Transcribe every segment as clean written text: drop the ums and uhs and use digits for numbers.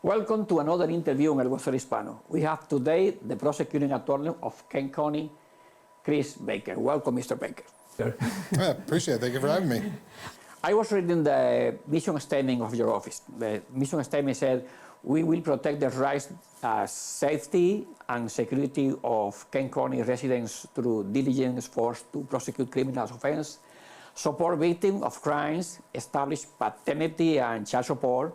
Welcome to another interview en El Vocero Hispano. We have today the prosecuting attorney of Kent County, Chris Becker. Welcome, Mr. Becker. I appreciate it. Thank you for having me. I was reading the mission statement of your office. The mission statement said, we will protect the rights, safety, and security of Kent County residents through diligent efforts to prosecute criminal offenses, support victims of crimes, establish paternity and child support,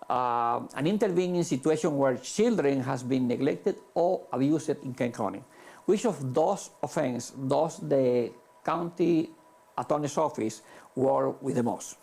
and intervene in situations where children has been neglected or abused in Kent County. Which of those offenses does the county attorney's office work with the most?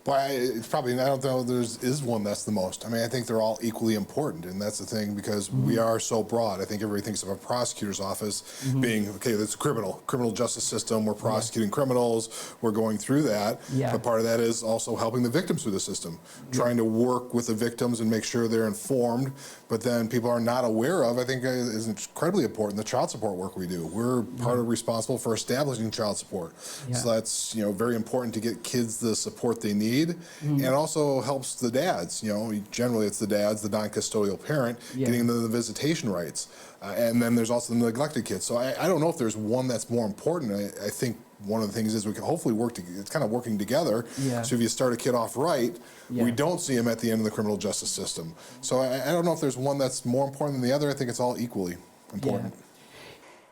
Boy, it's probably, I don't know, there is one that's the most. I mean, I think they're all equally important, and that's the thing, because we are so broad. I think everybody thinks of a prosecutor's office being, okay, that's criminal justice system, we're prosecuting criminals, we're going through that, but part of that is also helping the victims through the system, trying to work with the victims and make sure they're informed, but then people are not aware of, I think is incredibly important, the child support work we do. We're part of responsible for establishing child support. So that's, very important to get kids the support they need. And it also helps the dads. Generally it's the dads, the non-custodial parent, getting the visitation rights. And then there's also the neglected kids. So I don't know if there's one that's more important. I think one of the things is we can hopefully work together. It's kind of working together. So if you start a kid off right, we don't see him at the end of the criminal justice system. So I don't know if there's one that's more important than the other. I think it's all equally important.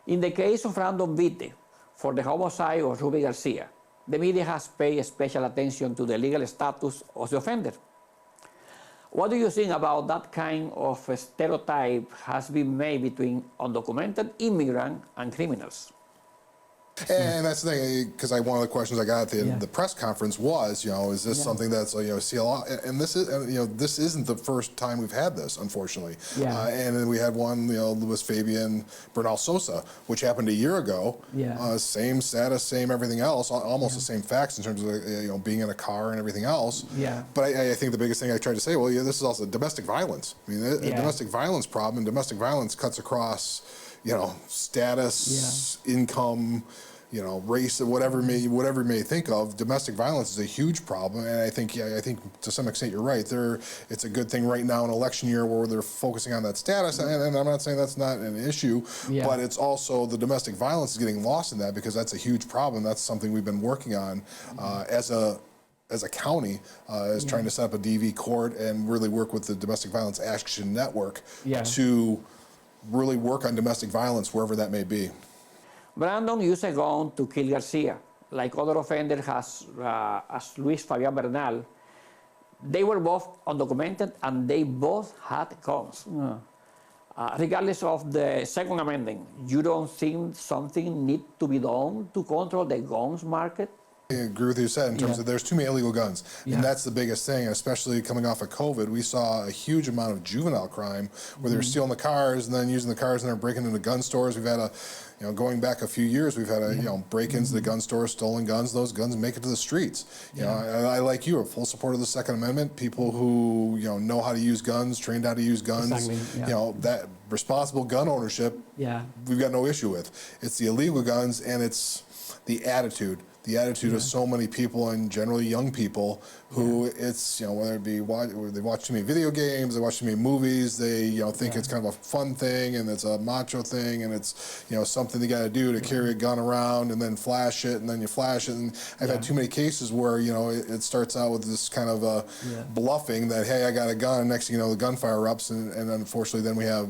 In the case of Random Vite, for the homicide of Ruby Garcia, the media has paid special attention to the legal status of the offender. What do you think about that kind of stereotype has been made between undocumented immigrants and criminals? And that's the thing, because one of the questions I got at the press conference was, is this something that's, see a lot, and this is, this isn't the first time we've had this, unfortunately. And then we had one, Luis Fabian Bernal Sosa, which happened a year ago. Same status, same everything else, almost the same facts in terms of, being in a car and everything else. But I think the biggest thing I tried to say, well, this is also domestic violence. I mean, a domestic violence problem, and domestic violence cuts across, status, income, race, whatever you may think of. Domestic violence is a huge problem, and I think to some extent you're right. It's a good thing right now in election year where they're focusing on that status, and I'm not saying that's not an issue, but it's also the domestic violence is getting lost in that, because that's a huge problem. That's something we've been working on as a county, is trying to set up a DV court and really work with the Domestic Violence Action Network to really work on domestic violence wherever that may be. Brandon used a gun to kill Garcia, like other offenders as Luis Fabian Bernal. They were both undocumented and they both had guns. Regardless of the Second Amendment, you don't think something needs to be done to control the guns market? I agree with what you said in terms of there's too many illegal guns. And that's the biggest thing, especially coming off of COVID. We saw a huge amount of juvenile crime where they're stealing the cars and then using the cars and they're breaking into gun stores. We've had going back a few years, we've had break-ins to the gun stores, stolen guns. Those guns make it to the streets. I like you, a full support of the Second Amendment. People who know how to use guns, trained how to use guns. That responsible gun ownership, we've got no issue with. It's the illegal guns, and it's the attitude. The attitude of so many people, and generally young people, who it's, whether it be they watch too many video games, they watch too many movies, they think it's kind of a fun thing, and it's a macho thing, and it's something they got to do to carry a gun around and then flash it, and then you flash it. And I've had too many cases where it starts out with this kind of bluffing that, hey, I got a gun, and next thing you know the gunfire erupts, and unfortunately then we have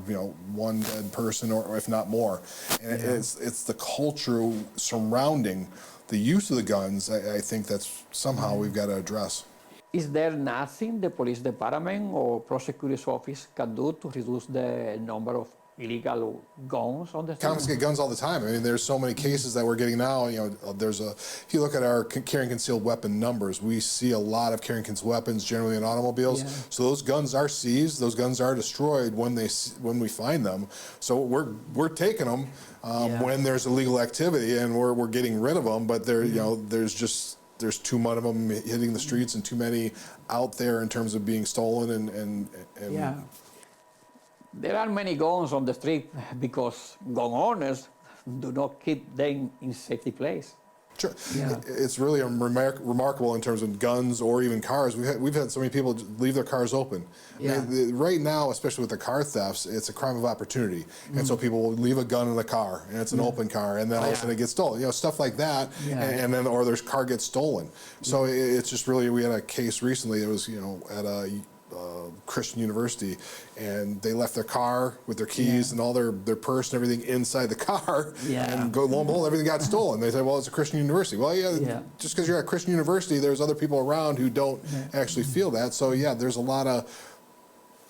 one dead person, or if not more. And it's the culture surrounding the use of the guns. I think that's somehow we've got to address. Is there nothing the police department or prosecutor's office can do to reduce the number of illegal guns on the street? Confiscate guns all the time. I mean, there's so many cases that we're getting now. If you look at our carrying concealed weapon numbers, we see a lot of carrying concealed weapons, generally in automobiles. So those guns are seized. Those guns are destroyed when we find them. So we're taking them when there's illegal activity, and we're getting rid of them. But there's too much of them hitting the streets, and too many out there in terms of being stolen and There are many guns on the street because gun owners do not keep them in safety place. Sure. Yeah. It's really remarkable in terms of guns or even cars. We've had so many people leave their cars open. Yeah. I mean, right now, especially with the car thefts, it's a crime of opportunity. And so people will leave a gun in the car, and it's an open car, and then all of a sudden it gets stolen. You know, stuff like that, and then or their car gets stolen. So it's just really, we had a case recently. It was, you know, at a Christian university, and they left their car with their keys and all their purse and everything inside the car, and lo and behold, everything got stolen. They said, well, it's a Christian university. Well, just because you're at a Christian university, there's other people around who don't actually feel that. So yeah, there's a lot of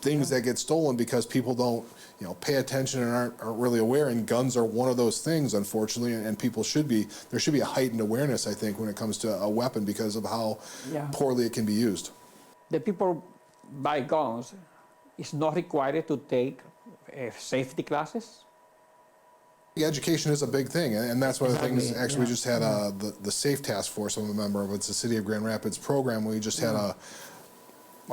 things that get stolen because people don't, you know, pay attention and aren't really aware, and guns are one of those things, unfortunately, and people should be, there should be a heightened awareness, I think, when it comes to a weapon because of how poorly it can be used. The people buy guns is not required to take safety classes? Education is a big thing, and that's one of the things. Actually, we just had the Safe Task Force. I'm a member of. It's the City of Grand Rapids program. We just had a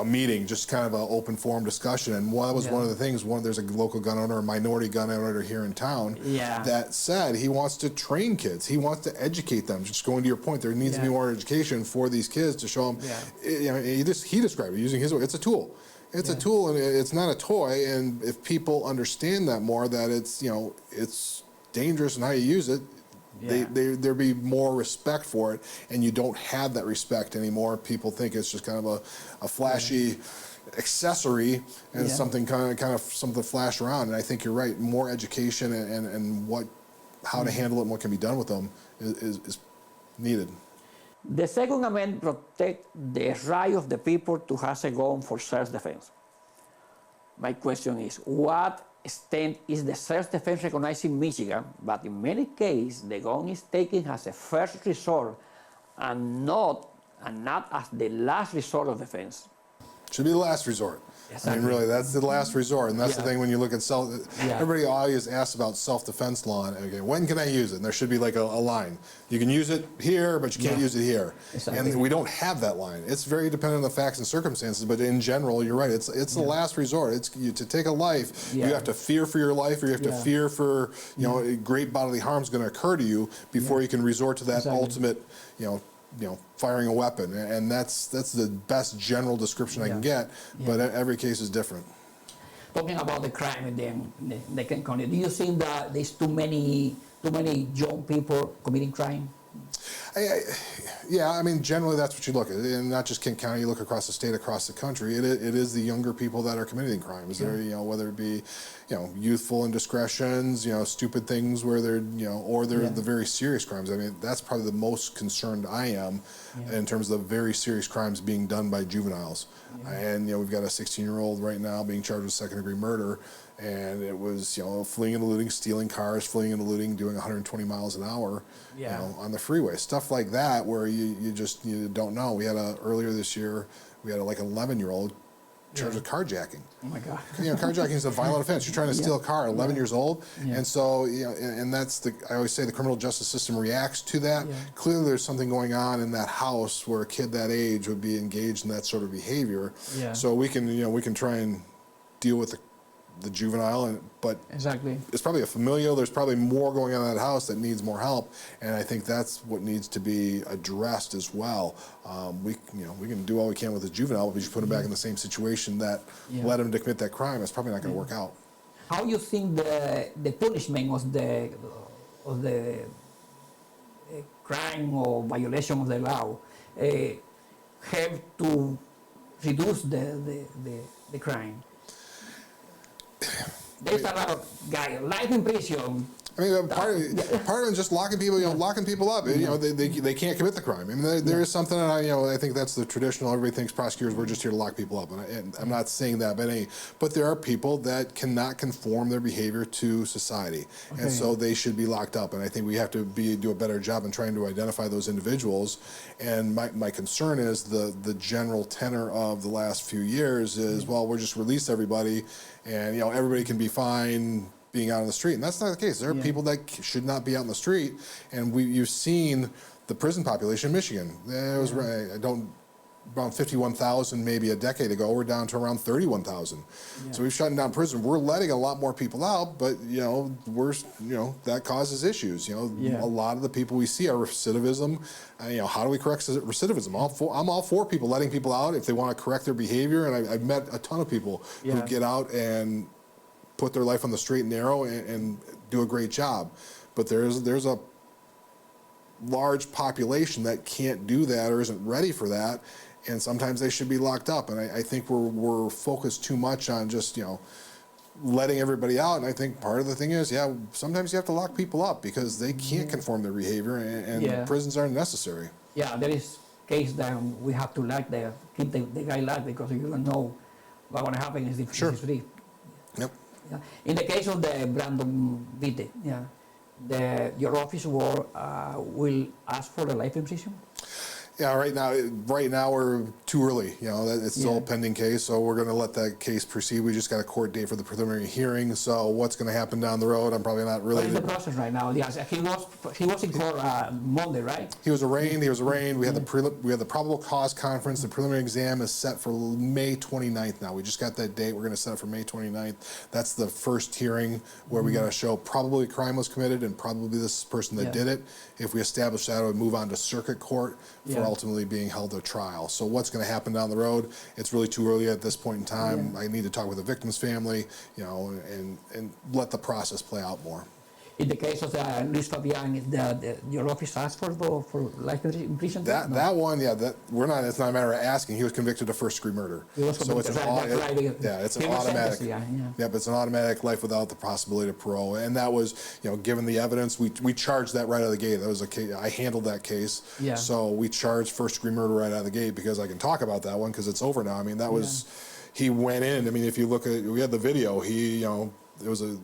meeting, just kind of an open forum discussion, and that was one of the things. There's a local gun owner, a minority gun owner here in town, that said he wants to train kids. He wants to educate them. Just going to your point, there needs to be more education for these kids to show them. You know, he described it using his word. It's a tool. It's a tool, and it's not a toy. And if people understand that more, that it's, you know, it's dangerous and how you use it, there'd be more respect for it, and you don't have that respect anymore. People think it's just kind of a flashy accessory and something kind of something to flash around. And I think you're right. More education and how to handle it and what can be done with them is needed. The Second Amendment protects the right of the people to have a gun for self-defense. My question is, what extent is the self-defense recognized in Michigan, but in many cases the gun is taken as a first resort and not as the last resort of defense? Should be the last resort. Exactly. I mean, really, that's the last resort, and that's the thing when you look at everybody always asks about self-defense law, and okay, when can I use it? And there should be like a line. You can use it here, but you can't use it here. Exactly. And we don't have that line. It's very dependent on the facts and circumstances, but in general, you're right. It's the last resort. It's to take a life, you have to fear for your life, or you have to fear for, you know, great bodily harm is going to occur to you before you can resort to that ultimate, you know, firing a weapon, and that's the best general description I can get. But every case is different. Talking about the crime in the Kent County, do you think that there's too many young people committing crime? Yeah, I mean, generally that's what you look at, and not just Kent County. You look across the state, across the country. It is the younger people that are committing crimes. They're, you know, whether it be, you know, youthful indiscretions, you know, stupid things where they're, you know, or they're the very serious crimes. I mean, that's probably the most concerned I am in terms of the very serious crimes being done by juveniles. And, you know, we've got a 16-year-old right now being charged with second-degree murder. And it was, you know, fleeing and eluding, stealing cars, fleeing and eluding, doing 120 miles an hour, you know, on the freeway. Stuff like that where you don't know. We had earlier this year, we had like an 11-year-old charged with carjacking. Oh my God. You know, carjacking is a violent offense. You're trying to steal a car, 11 years old. And so, you know, and that's I always say the criminal justice system reacts to that. Clearly there's something going on in that house where a kid that age would be engaged in that sort of behavior. So we can try and deal with the juvenile, but it's probably a familial. There's probably more going on in that house that needs more help, and I think that's what needs to be addressed as well. We can do all we can with the juvenile, but if you put him back in the same situation that led him to commit that crime, it's probably not going to work out. How do you think the punishment of the crime or violation of the law help to reduce the crime? There's a lot of guys, life in prison. I mean, part of it is just locking people, locking people up. You know, they can't commit the crime. I mean, there is something, and I think that's the traditional. Everybody thinks prosecutors, we're just here to lock people up, and I'm not saying that, but there are people that cannot conform their behavior to society, and so they should be locked up. And I think we have to do a better job in trying to identify those individuals. And my concern is the general tenor of the last few years is, well, we'll just release everybody, and everybody can be fine being out on the street, and that's not the case. There are people that should not be out in the street, and you've seen the prison population in Michigan. It was around 51,000 maybe a decade ago. We're down to around 31,000. Yeah. So we've shut down prison. We're letting a lot more people out, but that causes issues. Yeah. A lot of the people we see are recidivism. How do we correct recidivism? I'm all for people letting people out if they want to correct their behavior. And I've met a ton of people who get out and put their life on the straight and narrow and do a great job. But there's a large population that can't do that or isn't ready for that, and sometimes they should be locked up. And I think we're focused too much on just letting everybody out. And I think part of the thing is, sometimes you have to lock people up because they can't conform their behavior, and prisons aren't necessary. Yeah, there is case that we have to keep the guy locked because you don't know what's going to happen if he's free. Yep. Yeah. In the case of the Brandon Vitte, your office will ask for the life imprisonment? Yeah, right now we're too early. It's still a pending case, so we're going to let that case proceed. We just got a court date for the preliminary hearing, so what's going to happen down the road, I'm probably not really... What is the process right now? Yes, he was in court Monday, right? He was arraigned. We had the probable cause conference. The preliminary exam is set for May 29th now. We just got that date. We're going to set it for May 29th. That's the first hearing where we got to show probably a crime was committed and probably this person that did it. If we establish that, it would move on to circuit court for ultimately being held to trial. So what's going to happen down the road? It's really too early at this point in time. I need to talk with the victim's family, and let the process play out more. In the case of Luis Fabian, your office asked for life imprisonment? That one, it's not a matter of asking. He was convicted of first-degree murder. So it's it's an automatic. But it's an automatic life without the possibility of parole. And that was, given the evidence, we charged that right out of the gate. That was a case, I handled that case. Yeah. So we charged first-degree murder right out of the gate because I can talk about that one because it's over now. I mean, that was, he went in. I mean, if you look at, we had the video. It was a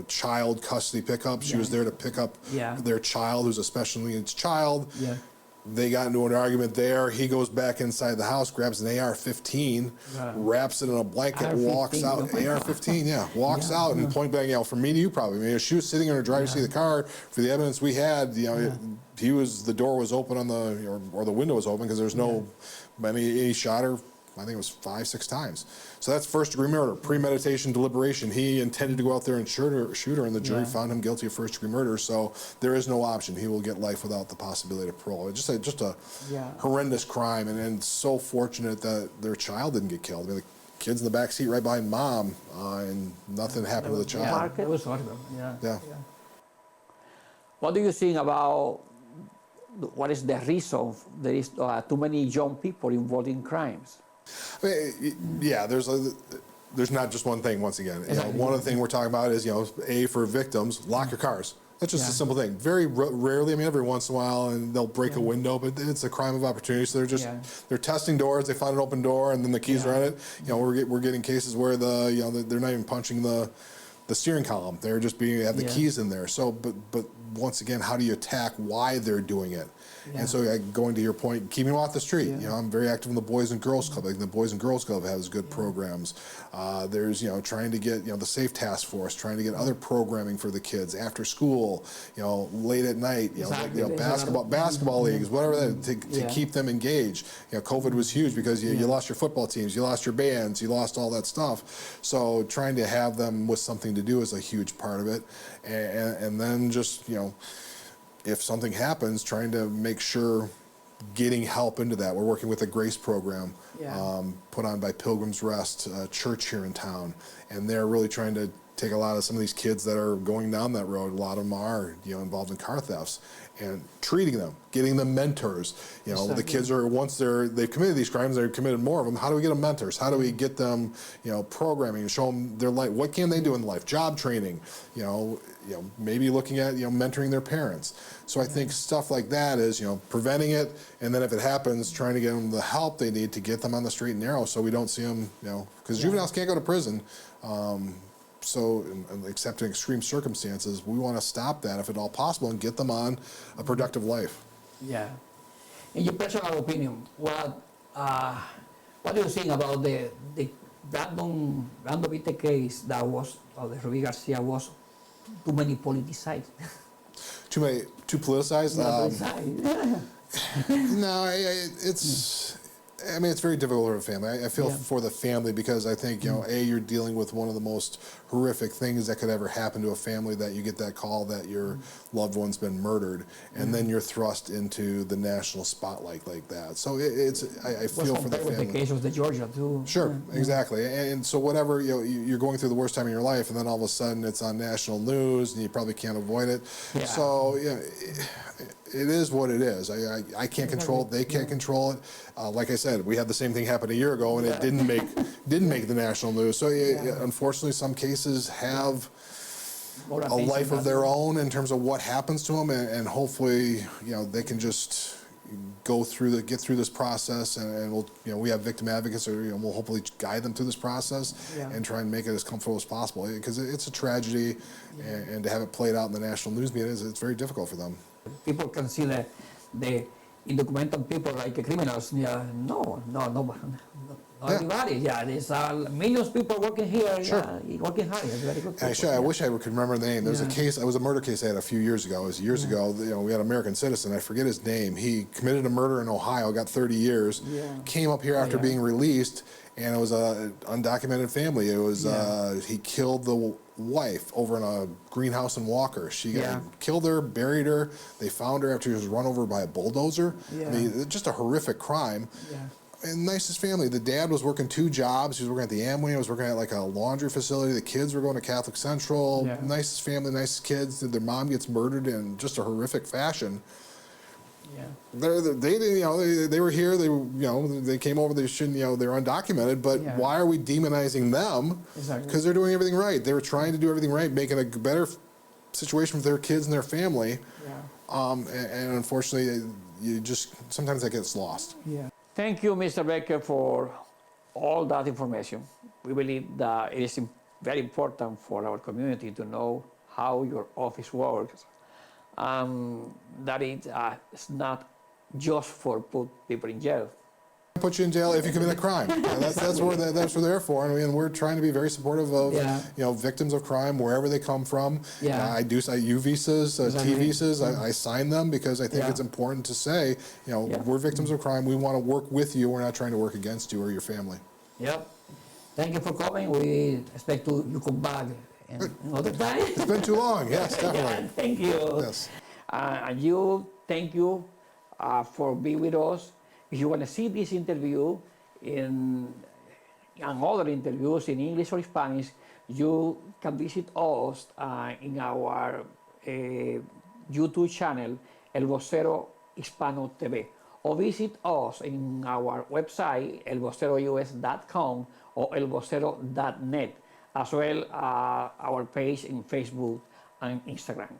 child custody pickup. She was there to pick up their child, who's a special needs child. Yeah. They got into an argument there. He goes back inside the house, grabs an AR-15, wraps it in a blanket, walks out. AR-15, walks out and point blank. For me to you, probably. I mean, she was sitting in her driver's seat of the car. For the evidence we had, the door was open on or the window was open because there's no. He shot her. I think it was 5-6 times. So that's first-degree murder, premeditation, deliberation. He intended to go out there and shoot her, and the jury found him guilty of first-degree murder. So there is no option. He will get life without the possibility of parole. It's just a horrendous crime, and so fortunate that their child didn't get killed. I mean, the kid's in the back seat right behind mom, and nothing happened to the child. It was horrible. Yeah. What do you think about what is the reason there is too many young people involved in crimes? I mean, there's not just one thing. Once again, one of the things we're talking about is for victims, lock your cars. That's just a simple thing. Very rarely, I mean, every once in a while, and they'll break a window, but it's a crime of opportunity. So they're testing doors. They find an open door, and then the keys are in it. We're getting cases where they're not even punching the steering column. They're just have the keys in there. So, but once again, how do you attack why they're doing it? And so going to your point, keeping them off the street. I'm very active in the Boys and Girls Club. Like the Boys and Girls Club has good programs. There's, trying to get, the Safe Task Force, trying to get other programming for the kids after school, late at night, basketball leagues, whatever that, to keep them engaged. COVID was huge because you lost your football teams, you lost your bands, you lost all that stuff. So trying to have them with something to do is a huge part of it. And then just, if something happens, trying to make sure getting help into that. We're working with a GRACE program put on by Pilgrim's Rest church here in town, and they're really trying to take a lot of some of these kids that are going down that road. A lot of them are involved in car thefts, and treating them, getting them mentors. The kids are, once they've committed these crimes, they've committed more of them. How do we get them mentors? How do we get them programming and show them their life? What can they do in life? Job training. Maybe looking at mentoring their parents. So I think stuff like that is preventing it, and then if it happens, trying to get them the help they need to get them on the straight and narrow, so we don't see them because juveniles can't go to prison. So, except in extreme circumstances, we want to stop that if at all possible and get them on a productive life. Yeah. In your personal opinion, what do you think about the Brandon Vitte case that was, or the Ruby Garcia was too many politicized? Too politicized? No, No, it's. I mean, it's very difficult for a family. I feel for the family because I think, you know, you're dealing with one of the most horrific things that could ever happen to a family, that you get that call that your loved one's been murdered, and then you're thrust into the national spotlight like that. So I feel for the family. With the case of the Georgia too. Sure, exactly. And so whatever, you know, you're going through the worst time of your life, and then all of a sudden it's on national news, and you probably can't avoid it. Yeah. So, yeah, it is what it is. I can't control it. They can't control it. Like I said, we had the same thing happen a year ago, and it didn't make the national news. So, unfortunately, some cases have a life of their own in terms of what happens to them, and hopefully, you know, they can just get through this process, and we'll, you know, we have victim advocates, or, you know, we'll hopefully guide them through this process and try and make it as comfortable as possible, because it's a tragedy, and to have it played out in the national news media, it's very difficult for them. People consider the undocumented people like criminals. No, everybody. There's millions of people working here. Working hard. It's very good. Actually, I wish I could remember the name. There was a case. It was a murder case I had a few years ago. It was years ago. You know, we had an American citizen. I forget his name. He committed a murder in Ohio. Got 30 years. Came up here after being released, and it was an undocumented family. It was he killed the wife over in a greenhouse in Walker. She got killed her, buried her. They found her after she was run over by a bulldozer. I mean, just a horrific crime. And nicest family. The dad was working 2 jobs. He was working at the Amway. He was working at like a laundry facility. The kids were going to Catholic Central. Nicest family, nicest kids. Their mom gets murdered in just a horrific fashion. They you know, they were here. They, you know, they came over. They shouldn't, you know, they're undocumented. But why are we demonizing them? Because they're doing everything right. They were trying to do everything right, making a better situation for their kids and their family. And unfortunately, you just sometimes that gets lost. Thank you, Mr. Becker, for all that information. We believe that it is very important for our community to know how your office works. That it's not just for put people in jail. Put you in jail if you commit a crime. That's what they're for. I mean, we're trying to be very supportive of you know, victims of crime wherever they come from. I do U visas, T visas. I sign them because I think it's important to say, you know, we're victims of crime. We want to work with you. We're not trying to work against you or your family. Thank you for coming. We expect you come back another time. It's been too long. Yes, definitely. Thank you. Yes. And thank you for being with us. If you want to see this interview and other interviews in English or Spanish, you can visit us in our YouTube channel, El Vocero Hispano TV, or visit us in our website, elvocerous.com or elvocero.net, as well as our page in Facebook and Instagram.